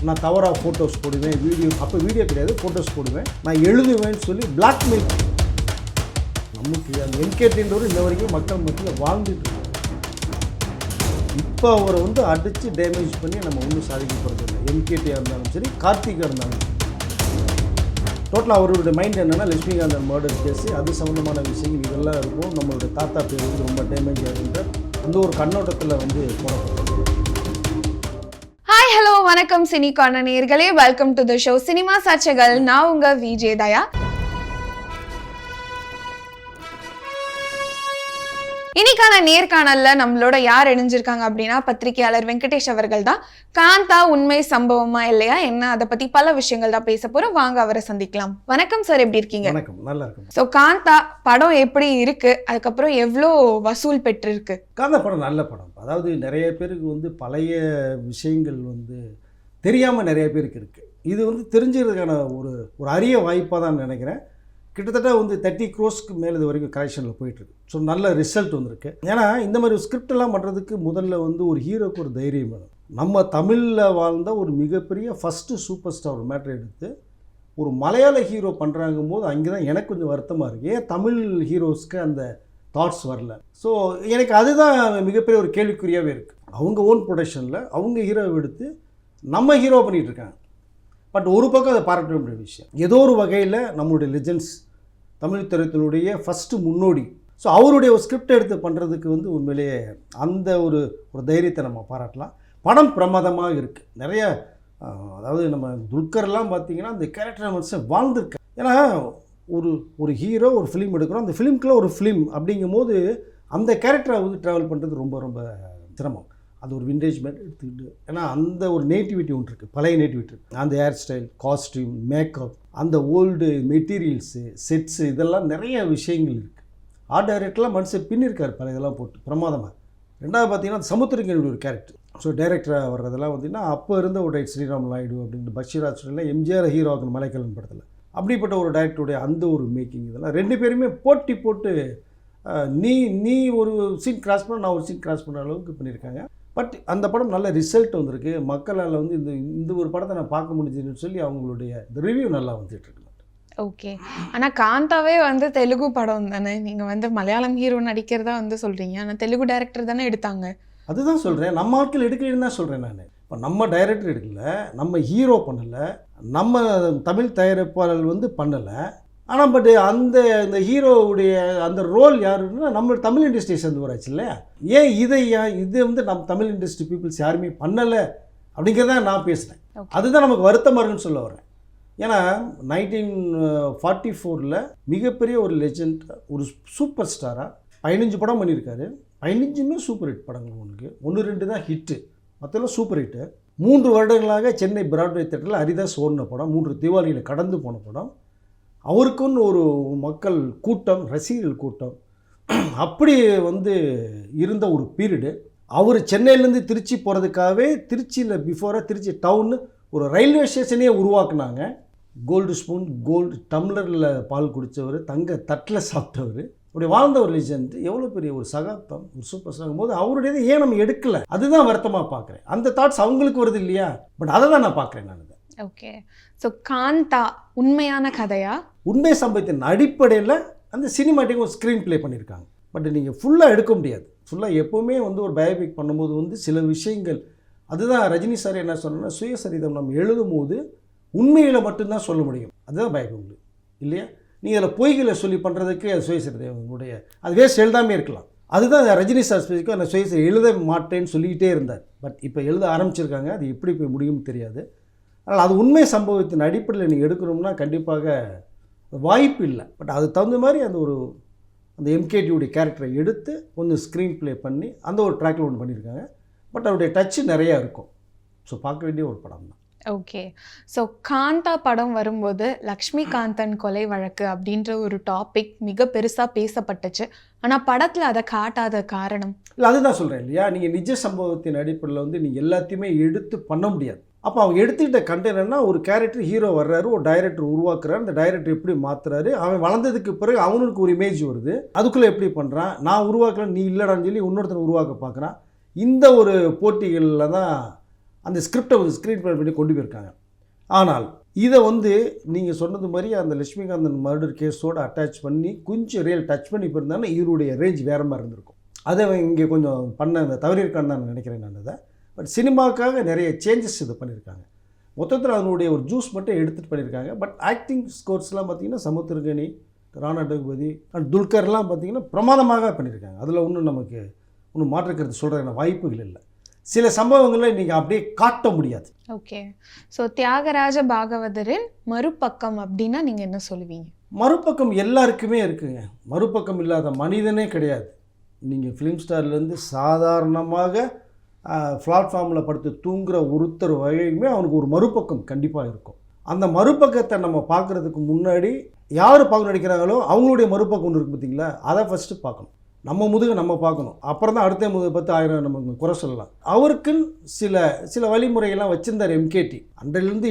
நான் தவறாக ஃபோட்டோஸ் போடுவேன், வீடியோ அப்போ வீடியோ கிடையாது, ஃபோட்டோஸ் போடுவேன், நான் எழுதுவேன்னு சொல்லி பிளாக்மெயில். நமக்கு அந்த என்கேடின்றவர் இன்ன வரைக்கும் மக்கள் மத்தியில் வாழ்ந்துட்டு இருக்காங்க. இப்போ அவரை வந்து அடித்து டேமேஜ் பண்ணி நம்ம ஒன்றும் சாதிக்க போகிறது இல்லை. என்கேடியாக இருந்தாலும் சரி, கார்த்திகாக இருந்தாலும் சரி. டோட்டலாக அவருடைய மைண்ட் என்னென்னா லட்சுமிகாந்தன் மர்டர் கேஸு, அது சம்மந்தமான விஷயங்கள் இதெல்லாம் இருக்கும். நம்மளுடைய தாத்தா பேர் வந்து ரொம்ப டேமேஜ் ஆகின்ற அந்த ஒரு கண்ணோட்டத்தில் வந்து போடப்பட்டது. ஹாய் ஹலோ வணக்கம் சினி கார்னர் நேயர்களே, welcome to the show cinema சர்ச்சைகள். நான் உங்க விஜே தயா. இன்னைக்கான நேர்காணல்ல நம்மளோட யார் இணைஞ்சிருக்காங்க அப்படின்னா பத்திரிகையாளர் வெங்கடேஷ் அவர்கள் தான். காந்தா உண்மை சம்பவமா இல்லையா என்ன, அதை பத்தி பல விஷயங்கள் தான் பேச போறோம். வாங்க அவரை சந்திக்கலாம். வணக்கம் சார், எப்படி இருக்கீங்க? வணக்கம், நல்லா இருக்கும். ஸோ காந்தா படம் எப்படி இருக்கு, அதுக்கப்புறம் எவ்வளோ வசூல் பெற்றிருக்கு? காந்தா படம் நல்ல படம். அதாவது நிறைய பேருக்கு வந்து பழைய விஷயங்கள் வந்து தெரியாமல் நிறைய பேருக்கு இருக்குது. இது வந்து தெரிஞ்சுக்கிறதுக்கான ஒரு அரிய வாய்ப்பாக தான் நினைக்கிறேன். கிட்டத்தட்ட வந்து 30 crores மேலே இது வரைக்கும் கலெக்ஷனில் போயிட்டுருக்கு. ஸோ நல்ல ரிசல்ட் வந்திருக்கு. ஏன்னா இந்த மாதிரி ஸ்கிரிப்டெல்லாம் பண்ணுறதுக்கு முதல்ல வந்து ஒரு ஹீரோக்கு ஒரு தைரியம் வேணும். நம்ம தமிழில் வாழ்ந்த ஒரு மிகப்பெரிய ஃபஸ்ட்டு சூப்பர் ஸ்டார் ஒரு மேட்ரு எடுத்து ஒரு மலையாள ஹீரோ பண்ணுறாங்கும் போது அங்கே தான் எனக்கு கொஞ்சம் வருத்தமாக இருக்குது. ஏன் தமிழ் ஹீரோஸ்க்கு அந்த தாட்ஸ் வரல? ஸோ எனக்கு அதுதான் மிகப்பெரிய ஒரு கேள்விக்குறியாகவே இருக்குது. அவங்க ஓன் ப்ரொடக்ஷனில் அவங்க ஹீரோவை எடுத்து நம்ம ஹீரோ பண்ணிகிட்ருக்காங்க. பட் ஒரு பக்கம் அதை பாராட்ட வேண்டிய விஷயம். ஏதோ ஒரு வகையில் நம்மளுடைய லெஜெண்ட்ஸ், தமிழ் திரைத்துறையுடைய ஃபஸ்ட்டு முன்னோடி. ஸோ அவருடைய ஒரு ஸ்கிரிப்ட் எடுத்து பண்ணுறதுக்கு வந்து உண்மையிலேயே அந்த ஒரு தைரியத்தை நம்ம பாராட்டலாம். படம் பிரமாதமாக இருக்குது. நிறைய அதாவது நம்ம துல்கர்லாம் பார்த்திங்கன்னா அந்த கேரக்டர் மனுஷன் வாழ்ந்துருக்கு. ஏன்னா ஒரு ஹீரோ ஒரு ஃபிலிம் எடுக்கிறோம், அந்த ஃபிலிம்குள்ளே ஒரு ஃபிலிம் அப்படிங்கும் போது அந்த கேரக்டரை வந்து ட்ராவல் பண்ணுறது ரொம்ப ரொம்ப சிரமம். அது ஒரு விண்டேஜ் மேட் எடுத்துக்கிட்டு, ஏன்னா அந்த ஒரு நேட்டிவிட்டி ஒன்று இருக்குது, பழைய நேட்டிவிட்டி இருக்குது. அந்த ஹேர் ஸ்டைல், காஸ்டியூம், மேக்கப், அந்த ஓல்டு மெட்டீரியல்ஸு, செட்ஸு, இதெல்லாம் நிறைய விஷயங்கள் இருக்குது. ஆர்ட் டைரக்டர்லாம் மனுஷன் பின்னிருக்கார் பல இதெல்லாம் போட்டு பிரமாதமாக. ரெண்டாவது பார்த்திங்கன்னா சமுத்திரக்கனியுடைய ஒரு கேரக்டர். ஸோ டைரக்டராக வர்றதெல்லாம் பார்த்திங்கன்னா அப்போ இருந்த ஒரு டைரக்டர் ஸ்ரீராம் நாயுடு அப்படின்னு பஷீராஜ் எல்லாம் எம்ஜிஆர் ஹீரோ ஆகணும் மலைக்கல்லன் படத்தில். அப்படிப்பட்ட ஒரு டைரக்டருடைய அந்த ஒரு மேக்கிங் இதெல்லாம் ரெண்டு பேருமே போட்டு நீ ஒரு சீன் கிராஸ் பண்ண, நான் ஒரு சீன் கிராஸ் பண்ணுற அளவுக்கு பண்ணியிருக்காங்க. பட் அந்த படம் நல்ல ரிசல்ட் வந்திருக்கு. மக்களால் வந்து இந்த ஒரு படத்தை நான் பார்க்க முடிஞ்சுன்னு சொல்லி அவங்களுடைய ரிவ்யூ நல்லா வந்துட்டுருக்கு. ஓகே, ஆனால் காந்தாவே வந்து தெலுங்கு படம் தானே, நீங்கள் வந்து மலையாளம் ஹீரோ நடிக்கிறதா வந்து சொல்கிறீங்க, ஆனால் தெலுங்கு டைரக்டர் தானே எடுத்தாங்க. அதுதான் சொல்கிறேன், நம்ம ஆட்கள் எடுக்கலன்னு தான் சொல்கிறேன் நான். இப்போ நம்ம டைரக்டர் எடுக்கல, நம்ம ஹீரோ பண்ணலை, நம்ம தமிழ் தயாரிப்பாளர் வந்து பண்ணலை. ஆனால் பட் இந்த ஹீரோவுடைய அந்த ரோல் யாருன்னா நம்ம தமிழ் இண்டஸ்ட்ரியை சேர்ந்து வராச்சு இல்லையா? ஏன் இது வந்து நம்ம தமிழ் இண்டஸ்ட்ரி பீப்புள்ஸ் யாருமே பண்ணலை அப்படிங்கிறத நான் பேசுகிறேன். அதுதான் நமக்கு வருத்தமாக இருக்குன்னு சொல்ல வரேன். ஏன்னா 1944 மிகப்பெரிய ஒரு லெஜெண்ட், ஒரு சூப்பர் ஸ்டாராக 15 படம் பண்ணியிருக்காரு. 15மே சூப்பர் ஹிட் படங்கள். உனக்கு 1-2 தான் ஹிட்டு, மற்றெல்லாம் சூப்பர் ஹிட்டு. 3 வருடங்களாக சென்னை பிராட்வே தேட்டரில் ஹரிதாஸ் ஓடின படம், 3 தீபாவளியில் கடந்து போன படம். அவருக்குன்னு ஒரு மக்கள் கூட்டம், ரசிகர்கள் கூட்டம் அப்படி வந்து இருந்த ஒரு பீரியடு. அவர் சென்னையிலேருந்து திருச்சி போகிறதுக்காகவே திருச்சியில் பிஃபோராக திருச்சி டவுன்னு ஒரு ரயில்வே ஸ்டேஷனே உருவாக்குனாங்க. கோல்டு ஸ்பூன், கோல்டு டம்ளரில் பால் குடித்தவர், தங்க தட்டில் சாப்பிட்டவர், அப்படி வாழ்ந்த ஒரு லெஜெண்ட். எவ்வளோ பெரிய ஒரு சகாப்தம், ஒரு சூப்பர் ஸ்டார் போது அவருடையது ஏன் நம்ம எடுக்கலை, அதுதான் வருத்தமாக பார்க்குறேன். அந்த தாட்ஸ் அவங்களுக்கு வருது இல்லையா? பட் அதை தான் நான் பார்க்குறேன் நான். ஓகே, ஸோ காந்தா உண்மையான கதையா? உண்மை சம்பவத்தின் அடிப்படையில் அந்த சினிமாட்டிக் ஒரு ஸ்க்ரீன் ப்ளே பண்ணியிருக்காங்க. பட் நீங்கள் ஃபுல்லாக எடுக்க முடியாது. ஃபுல்லாக எப்போவுமே வந்து ஒரு பயோபிக் பண்ணும்போது வந்து சில விஷயங்கள், அதுதான் ரஜினி சார் என்ன சொன்னோன்னா, சுயசரிதம் நம்ம எழுதும் போது உண்மையில் மட்டும்தான் சொல்ல முடியும். அதுதான் பயோபிக் இல்லையா? நீங்கள் அதில் பொய்களை சொல்லி பண்ணுறதுக்கு அது சுயசரிதனுடைய அது வேஸ்ட் எழுதாமே இருக்கலாம். அதுதான் ரஜினி சார் ஸ்பெசிஃபிக்காக அந்த சுயசரி எழுத மாட்டேன்னு சொல்லிக்கிட்டே இருந்தார். பட் இப்போ எழுத ஆரம்பிச்சிருக்காங்க. அது எப்படி போய் முடியும்னு தெரியாது. அதனால் அது உண்மை சம்பவத்தின் அடிப்படையில் நீங்கள் எடுக்கணும்னா கண்டிப்பாக வாய்ப்பு இல்லை. பட் அது தகுந்த மாதிரி அந்த எம்கேடியுடைய கேரக்டரை எடுத்து கொஞ்சம் ஸ்க்ரீன் ப்ளே பண்ணி அந்த ஒரு ட்ராக்கில் ஒன்று பண்ணியிருக்காங்க. பட் அவருடைய டச்சு நிறையா இருக்கும். ஸோ பார்க்க வேண்டிய ஒரு படம் தான். ஓகே, ஸோ காந்தா படம் வரும்போது லக்ஷ்மிகாந்தன் கொலை வழக்கு அப்படின்ற ஒரு டாபிக் மிக பெருசாக பேசப்பட்டுச்சு. ஆனால் படத்தில் அதை காட்டாத காரணம் இல்லை, அதுதான் சொல்கிறேன் இல்லையா? நீங்கள் நிஜ சம்பவத்தின் அடிப்படையில் வந்து நீங்கள் எல்லாத்தையுமே எடுத்து பண்ண முடியாது. அப்போ அவங்க எடுத்துக்கிட்ட கண்டென்ட்னா, ஒரு கேரக்டர் ஹீரோ வர்றாரு, ஒரு டைரக்டர் உருவாக்குறாரு, அந்த டைரக்டர் எப்படி மாற்றுறாரு, அவன் வளர்ந்ததுக்கு பிறகு அவனுக்கு ஒரு இமேஜ் வருது, அதுக்குள்ளே எப்படி பண்ணுறான், நான் உருவாக்குறேன் நீ இல்லைடான்னு சொல்லி இன்னொருத்தனை உருவாக்க பார்க்குறான். இந்த ஒரு போட்டிகளில் தான் அந்த ஸ்கிரிப்டை ஒரு ஸ்க்ரீன் ப்ளே பண்ணி கொண்டு போயிருக்காங்க. ஆனால் இதை வந்து நீங்கள் சொன்னது மாதிரி அந்த லட்சுமிகாந்தன் மர்டர் கேஸோடு அட்டாச் பண்ணி கொஞ்சம் ரியல் டச் பண்ணி போயிருந்தாங்கன்னா இவருடைய ரேஞ்ச் வேறு மாதிரி இருந்திருக்கும். அதை இங்கே கொஞ்சம் பண்ண அந்த தவறியிருக்கான்னு நான் நினைக்கிறேன். நான் அதை பட் சினிமாவுக்காக நிறைய சேஞ்சஸ் இது பண்ணியிருக்காங்க. மொத்தத்தில் அதனுடைய ஒரு ஜூஸ் மட்டும் எடுத்துகிட்டு பண்ணியிருக்காங்க. பட் ஆக்டிங் ஸ்கோர்ஸ்லாம் பார்த்திங்கன்னா சமுத்திரகனி, ராணா டகுபதி அண்ட் துல்கர்லாம் பார்த்திங்கன்னா பிரமாதமாக பண்ணியிருக்காங்க. அதில் ஒன்றும் மாற்றுக்கிறது சொல்கிற வாய்ப்புகள் இல்லை. சில சம்பவங்களை நீங்கள் அப்படியே காட்ட முடியாது. ஓகே, ஸோ தியாகராஜ பாகவதரின் மறுபக்கம் அப்படின்னா நீங்கள் என்ன சொல்லுவீங்க? மறுபக்கம் எல்லாருக்குமே இருக்குங்க. மறுபக்கம் இல்லாத மனிதனே கிடையாது. நீங்கள் ஃபிலிம் ஸ்டார்லேருந்து சாதாரணமாக பிளாட்ஃபார்மில் படுத்து தூங்குகிற ஒருத்தர் வகையுமே அவனுக்கு ஒரு மறுபக்கம் கண்டிப்பாக இருக்கும். அந்த மறுபக்கத்தை நம்ம பார்க்குறதுக்கு முன்னாடி யார் பக்கம் நடிக்கிறாங்களோ அவங்களுடைய மறுபக்கம் ஒன்று இருக்குது பார்த்தீங்களா, அதை ஃபஸ்ட்டு பார்க்கணும். நம்ம முதுகை நம்ம பார்க்கணும். அப்புறம் தான் அடுத்த முதுகை பார்த்து 1000 நம்ம குறை சொல்லலாம். அவருக்குன்னு சில வழிமுறைகள்லாம் வச்சுருந்தார் எம்கேடி. அன்றையிலேருந்து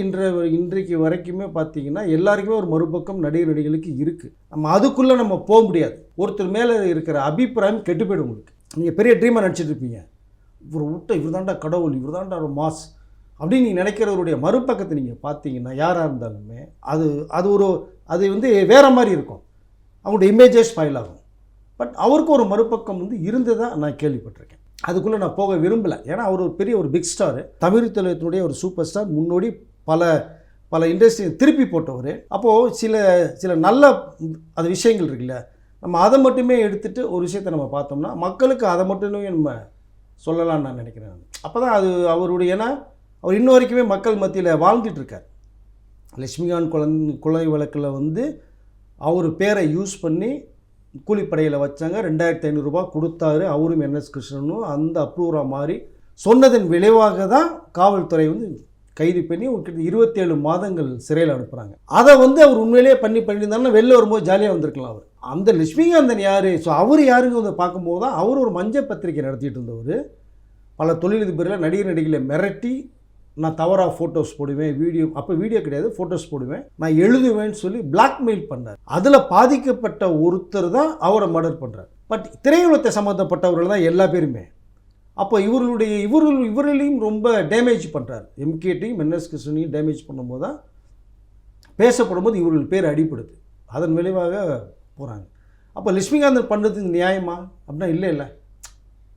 இன்றைக்கு வரைக்குமே பார்த்தீங்கன்னா எல்லாருக்குமே ஒரு மறுபக்கம் நடிகர்களுக்கு இருக்குது. நம்ம அதுக்குள்ளே நம்ம போக முடியாது. ஒருத்தர் மேலே இருக்கிற அபிப்பிராயம் கெட்டு போய்டும். உங்களுக்கு நீங்கள் பெரிய ட்ரீமாக நடிச்சிட்டு இருப்பீங்க, இவர் தாண்டா கடவுள், இவர் தாண்டா ஒரு மாஸ் அப்படின்னு நீங்கள் நினைக்கிறவருடைய மறுபக்கத்தை நீங்கள் பார்த்தீங்கன்னா யாராக இருந்தாலுமே அது வந்து வேறு மாதிரி இருக்கும். அவங்களுடைய இமேஜே ஸ்பாயில் ஆகும். பட் அவருக்கு ஒரு மறுபக்கம் வந்து இருந்ததாக நான் கேள்விப்பட்டிருக்கேன். அதுக்குள்ளே நான் போக விரும்பலை. ஏன்னா அவர் ஒரு பெரிய ஒரு பிக் ஸ்டார், தமிழ் தலைவத்தினுடைய ஒரு சூப்பர் ஸ்டார், முன்னோடி பல இண்டஸ்ட்ரியை திருப்பி போட்டவர். அப்போது சில நல்ல அது விஷயங்கள் இருக்குல்ல, நம்ம அதை மட்டுமே எடுத்துகிட்டு ஒரு விஷயத்தை நம்ம பார்த்தோம்னா மக்களுக்கு அதை மட்டுமே நம்ம சொல்லலாம்னு நான் நினைக்கிறேன். அப்போ தான் அது அவருடைய, ஏன்னா அவர் இன்ன வரைக்குமே மக்கள் மத்தியில் வாழ்ந்துட்டு இருக்கார். லட்சுமிகாந்த் கொலை வழக்கில் வந்து அவர் பேரை யூஸ் பண்ணி கூலிப்படையில் வச்சாங்க. 2500 ரூபா கொடுத்தாரு. அவரும் NS கிருஷ்ணனும் அந்த அப்ரூவராக மாறி சொன்னதன் விளைவாக தான் காவல்துறை வந்து கைது பண்ணி 27 மாதங்கள் சிறையில் அனுப்புகிறாங்க. அதை வந்து அவர் உண்மையிலேயே பண்ணியிருந்தாருன்னா வெளில வரும்போது ஜாலியாக வந்திருக்கலாம். அவர் அந்த லட்சுமிகாந்தன் யார், ஸோ அவர் யாருங்க வந்து பார்க்கும்போது தான் அவர் ஒரு மஞ்சள் பத்திரிக்கை நடத்திட்டு இருந்தவர். பல தொழிலதிபர்களை நடிகர்களை மிரட்டி நான் தவறாக ஃபோட்டோஸ் போடுவேன், வீடியோ கிடையாது, ஃபோட்டோஸ் போடுவேன், நான் எழுதுவேன்னு சொல்லி பிளாக்மெயில் பண்ணார். அதில் பாதிக்கப்பட்ட ஒருத்தர் தான் அவரை மர்டர் பண்ணுறார். பட் திரையுலகத்தை சம்மந்தப்பட்டவர்கள் தான் எல்லா பேருமே. அப்போ இவர்களையும் ரொம்ப டேமேஜ் பண்ணுறார். எம்கேடியும் NS கிருஷ்ணனையும் டேமேஜ் பண்ணும்போது தான் பேசப்படும் போது இவர்கள் பேர் அடிப்படுது. அதன் விளைவாக போகிறாங்க. அப்போ லட்சுமிகாந்தன் பண்ணுறதுக்கு நியாயமா அப்படின்னா இல்லை.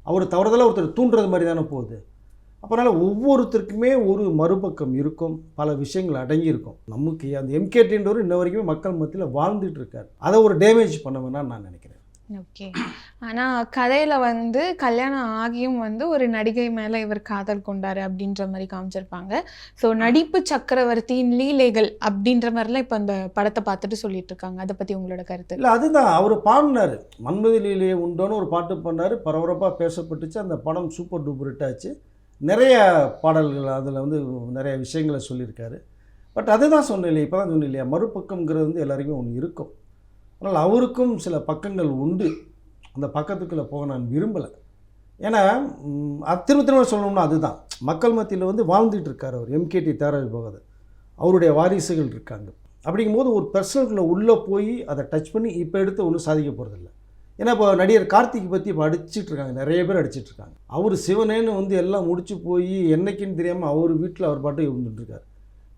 அவர் தவறுதலாக ஒருத்தர் தூண்டுறது மாதிரி தானே போகுது. அப்போனால ஒவ்வொருத்தருக்குமே ஒரு மறுபக்கம் இருக்கும், பல விஷயங்கள் அடங்கியிருக்கும். நமக்கு அந்த எம்கேடின்றவர் இன்ன வரைக்குமே மக்கள் மத்தியில் வாழ்ந்துட்டு இருக்கார். அதை ஒரு டேமேஜ் பண்ண வேணாம்னு நான் நினைக்கிறேன். ஓகே, ஆனால் கதையில் வந்து கல்யாணம் ஆகியும் வந்து ஒரு நடிகை மேலே இவர் காதல் கொண்டாரு அப்படின்ற மாதிரி காமிச்சிருப்பாங்க. ஸோ நடிப்பு சக்கரவர்த்தியின் லீலைகள் அப்படின்ற மாதிரிலாம் இப்போ அந்த படத்தை பார்த்துட்டு சொல்லிட்டு இருக்காங்க. அதை பற்றி உங்களோட கருத்து? இல்லை, அதுதான் அவர் பாடினார். மன்மதி லீலையை உண்டோன்னு ஒரு பாட்டு பண்ணார், பரபரப்பாக பேசப்பட்டுச்சு. அந்த படம் சூப்பர் டூப்பர் ஹிட் ஆச்சு. நிறைய பாடல்கள் அதில் வந்து நிறைய விஷயங்களை சொல்லியிருக்காரு. பட் அதுதான் சொன்னேன் இல்லையா, இப்போ தான் சொன்னேன் இல்லையா, மறுபக்கங்கிறது வந்து எல்லாருக்குமே ஒன்று இருக்கும். அதனால் அவருக்கும் சில பக்கங்கள் உண்டு. அந்த பக்கத்துக்குள்ளே போக நான் விரும்பலை. ஏன்னா திரும்ப சொல்லணும்னா அதுதான் மக்கள் மத்தியில் வந்து வாழ்ந்துட்டு இருக்கார் அவர். எம்கேடி தியாகராஜ பாகவதர் அவருடைய வாரிசுகள் இருக்காங்க. அப்படிங்கும்போது ஒரு பர்சனல்குள்ளே உள்ளே போய் அதை டச் பண்ணி இப்போ எடுத்து ஒன்றும் சாதிக்க போகிறதில்ல. ஏன்னா இப்போ நடிகர் கார்த்திக் பற்றி இப்போ அடிச்சிட்ருக்காங்க, நிறைய பேர் அடிச்சிட்ருக்காங்க. அவர் சிவனேன்னு வந்து எல்லாம் முடிச்சு போய் என்னைக்குன்னு தெரியாமல் அவர் வீட்டில் அவர் பாட்டு இருந்துட்டுருக்கார்.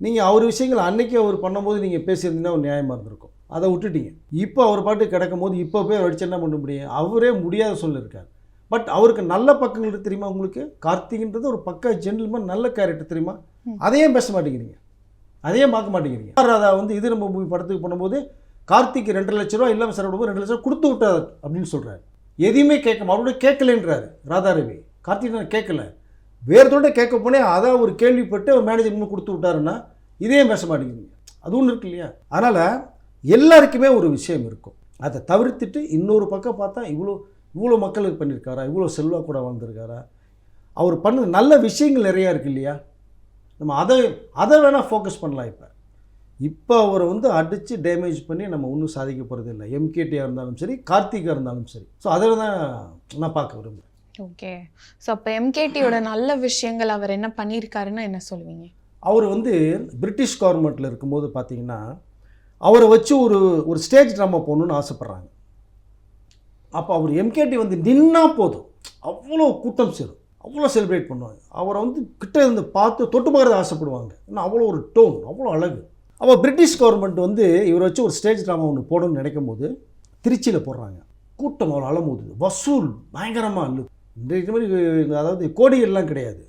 நீங்கள் அவர் விஷயங்கள் அன்றைக்கி அவர் பண்ணும்போது நீங்கள் பேசியிருந்தீங்கன்னா ஒரு நியாயமாக இருந்திருக்கும். அதை விட்டுட்டீங்க. இப்போ அவர் பாட்டு கிடக்கும் போது இப்போ போய் அடிச்சு என்ன பண்ண முடியும்? அவரே முடியாத சொல்லியிருக்கார். பட் அவருக்கு நல்ல பக்கங்கள் தெரியுமா உங்களுக்கு? கார்த்திக்ன்றது ஒரு பக்கா ஜென்டில்மேன், நல்ல கேரக்டர் தெரியுமா? அதையும் பேச மாட்டேங்கிறீங்க, அதையும் பார்க்க மாட்டேங்கிறீங்க. அதை வந்து இது நம்ம மூவி படத்துக்கு பண்ணும்போது கார்த்திக் 2 லட்ச ரூபா இல்லாமல் சார் 2 லட்ச ரூபா கொடுத்து விட்டார் அப்படின்னு சொல்கிறார். எதையுமே மறுபடியும் கேட்கலன்றாரு ராதாரவி. கார்த்திக் நான் கேட்கல, வேறதோட கேட்க போனேன், அதான் ஒரு கேள்விப்பட்டு அவர் மேனேஜர் இன்னும் கொடுத்து விட்டாருன்னா இதையும் பேச மாட்டேங்கிறீங்க. அது ஒன்று இருக்கு இல்லையா? அதனால் எல்லாருக்குமே ஒரு விஷயம் இருக்கும். அதை தவிர்த்துட்டு இன்னொரு பக்கம் பார்த்தா இவ்வளோ மக்களுக்கு பண்ணியிருக்காரா, இவ்வளோ செல்வா கூட வாழ்ந்துருக்காரா, அவர் பண்ண நல்ல விஷயங்கள் நிறையா இருக்குது இல்லையா? நம்ம அதை வேணால் ஃபோக்கஸ் பண்ணலாம். இப்போ அவரை வந்து அடித்து டேமேஜ் பண்ணி நம்ம ஒன்றும் சாதிக்க போகிறது இல்லை. எம்கேடியாக இருந்தாலும் சரி, கார்த்திகாக இருந்தாலும் சரி. ஸோ அதில் தான் நான் பார்க்க விரும்புகிறேன். ஓகே, ஸோ அப்போ எம்கேடியோட நல்ல விஷயங்கள் அவர் என்ன பண்ணியிருக்காருன்னா என்ன சொல்லுவீங்க? அவர் வந்து பிரிட்டிஷ் கவர்மெண்ட்டில் இருக்கும்போது பார்த்தீங்கன்னா அவரை வச்சு ஒரு ஸ்டேஜ் ட்ராமா போகணுன்னு ஆசைப்பட்றாங்க. அப்போ அவர் எம்கேடி வந்து நின்னா போதும், அவ்வளோ கூட்டம் சேரும். அவ்வளோ செலிப்ரேட் பண்ணுவாங்க. அவரை வந்து கிட்ட இருந்து பார்த்து தொட்டு பார்க்கறது ஆசைப்படுவாங்க. ஏன்னா அவ்வளோ ஒரு டோன், அவ்வளோ அழகு. அப்போ பிரிட்டிஷ் கவர்மெண்ட் வந்து இவரை வச்சு ஒரு ஸ்டேஜ் ட்ராமா ஒன்று போடணும்னு நினைக்கும் போது திருச்சியில் போடுறாங்க. கூட்டம் அவ்வளோ அலமோது, வசூல் பயங்கரமாக அல்லு. இந்த மாதிரி அதாவது கோடிகள்லாம் கிடையாது,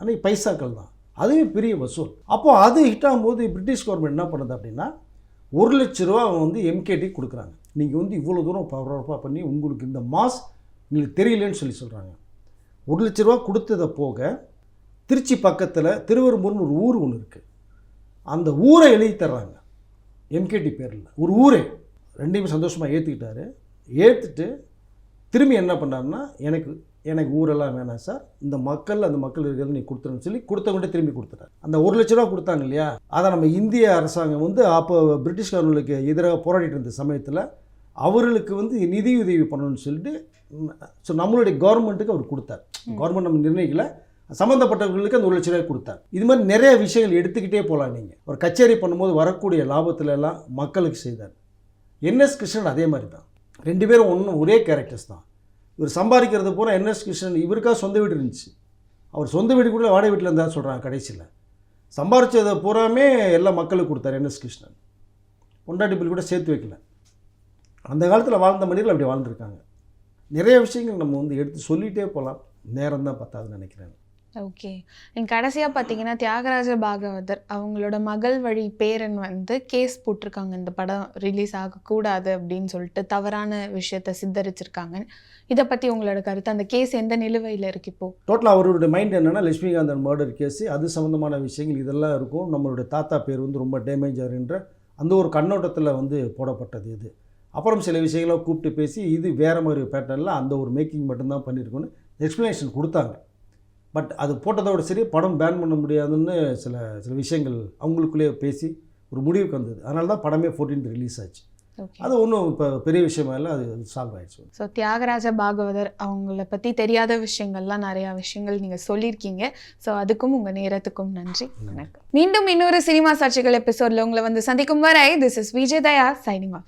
ஆனால் பைசாக்கள் தான், அதுவே பெரிய வசூல். அப்போது அது ஹிட் ஆகும்போது பிரிட்டிஷ் கவர்மெண்ட் என்ன பண்ணுது அப்படின்னா 1 லட்ச ரூபா அவங்க வந்து எம்கேடி கொடுக்குறாங்க. நீங்கள் வந்து இவ்வளோ தூரம் பரபரப்பாக பண்ணி உங்களுக்கு இந்த மாஸ் உங்களுக்கு தெரியலன்னு சொல்கிறாங்க. 1 லட்ச ரூபா கொடுத்ததை போக திருச்சி பக்கத்தில் திருவெரும்பூர்னு ஒரு ஊர் ஒன்று இருக்குது, அந்த ஊரை எழுதி தர்றாங்க எம்கேடி பேரில். ஒரு ஊரே ரெண்டையுமே சந்தோஷமாக ஏற்றுக்கிட்டாரு. ஏற்றுட்டு திரும்பி என்ன பண்ணாருன்னா எனக்கு ஊரெல்லாம் வேணாம் சார், இந்த மக்கள் அந்த மக்கள் இருக்கிறது நீ கொடுத்துருன்னு சொல்லி கொடுத்தவங்கள்ட்ட திரும்பி கொடுத்துட்டார். அந்த 1 லட்ச ரூபா கொடுத்தாங்க இல்லையா, அதை நம்ம இந்திய அரசாங்கம் வந்து அப்போ பிரிட்டிஷ்காரர்களுக்கு எதிராக போராடிட்டு இருந்த சமயத்தில் அவர்களுக்கு வந்து நிதியுதவி பண்ணணும்னு சொல்லிட்டு நம்மளுடைய கவர்மெண்ட்டுக்கு அவர் கொடுத்தார். கவர்மெண்ட் நம்ம நிர்ணயிக்கல, சம்மந்தப்பட்டவர்களுக்கு அந்த 1 லட்ச ரூபாய் கொடுத்தார். இது மாதிரி நிறைய விஷயங்கள் எடுத்துக்கிட்டே போகலாம். நீங்கள் ஒரு கச்சேரி பண்ணும்போது வரக்கூடிய லாபத்துல எல்லாம் மக்களுக்கு செய்தார். என்எஸ் கிருஷ்ணன் அதே மாதிரி தான், 2 பேரும் ஒரே கேரக்டர்ஸ் தான். இவர் சம்பாதிக்கிறது பூரா என்எஸ் கிருஷ்ணன் இவருக்காக சொந்த வீடு இருந்துச்சு, அவர் சொந்த வீடு கூட வாடகை வீட்டில் இருந்தால் சொல்கிறாங்க. கடைசியில் சம்பாதிச்சதை பூராமே எல்லா மக்களுக்கு கொடுத்தார் என்எஸ் கிருஷ்ணன். பொண்டாட்டி பில் கூட சேர்த்து வைக்கல. அந்த காலத்தில் வாழ்ந்த மனிதர்கள் அப்படி வாழ்ந்துருக்காங்க. நிறைய விஷயங்கள் நம்ம வந்து எடுத்து சொல்லிகிட்டே போகலாம், நேரம் தான் பத்தாதுன்னு நினைக்கிறேன். ஓகே, கடைசியாக பார்த்தீங்கன்னா தியாகராஜ பாகவதர் அவங்களோட மகள் வழி பேரன் வந்து கேஸ் போட்டிருக்காங்க, இந்த படம் ரிலீஸ் ஆகக்கூடாது அப்படின்னு சொல்லிட்டு தவறான விஷயத்தை சித்தரிச்சிருக்காங்க. இதை பற்றி உங்களோட கருத்து, அந்த கேஸ் எந்த நிலுவையில் இருக்கு இப்போது? டோட்டலாக அவருடைய மைண்ட் என்னென்னா லட்சுமிகாந்தன் மர்டர் கேஸு, அது சம்மந்தமான விஷயங்கள் இதெல்லாம் இருக்கும். நம்மளுடைய தாத்தா பேர் வந்து ரொம்ப டேமேஜ் ஆகுன்ற அந்த ஒரு கண்ணோட்டத்தில் வந்து போடப்பட்டது இது. அப்புறம் சில விஷயங்களை கூப்பிட்டு பேசி இது வேறு மாதிரி பேட்டர்னில் அந்த ஒரு மேக்கிங் மட்டும்தான் பண்ணியிருக்கோன்னு எக்ஸ்ப்ளனேஷன் கொடுத்தாங்க. பட் அது போட்டதோட சரி, படம் பேன் பண்ண முடியாதுன்னு சில விஷயங்கள் அவங்களுக்குள்ளேயே பேசி ஒரு முடிவுக்கு வந்தது. அதனால தான் படமே 14th ரிலீஸ் ஆச்சு. அது ஒன்றும் இப்போ பெரிய விஷயமா இல்லை, அது சால்வ் ஆயிடுச்சு. ஸோ தியாகராஜ பாகவதர் அவங்கள பற்றி தெரியாத விஷயங்கள்லாம் நிறையா விஷயங்கள் நீங்கள் சொல்லியிருக்கீங்க. ஸோ அதுக்கும் உங்கள் நேரத்துக்கும் நன்றி. வணக்கம். மீண்டும் இன்னொரு சினிமா சாட்சிகள் எபிசோடில் உங்களை வந்து சந்திக்கும் வரை this is Vijay Daya signing off.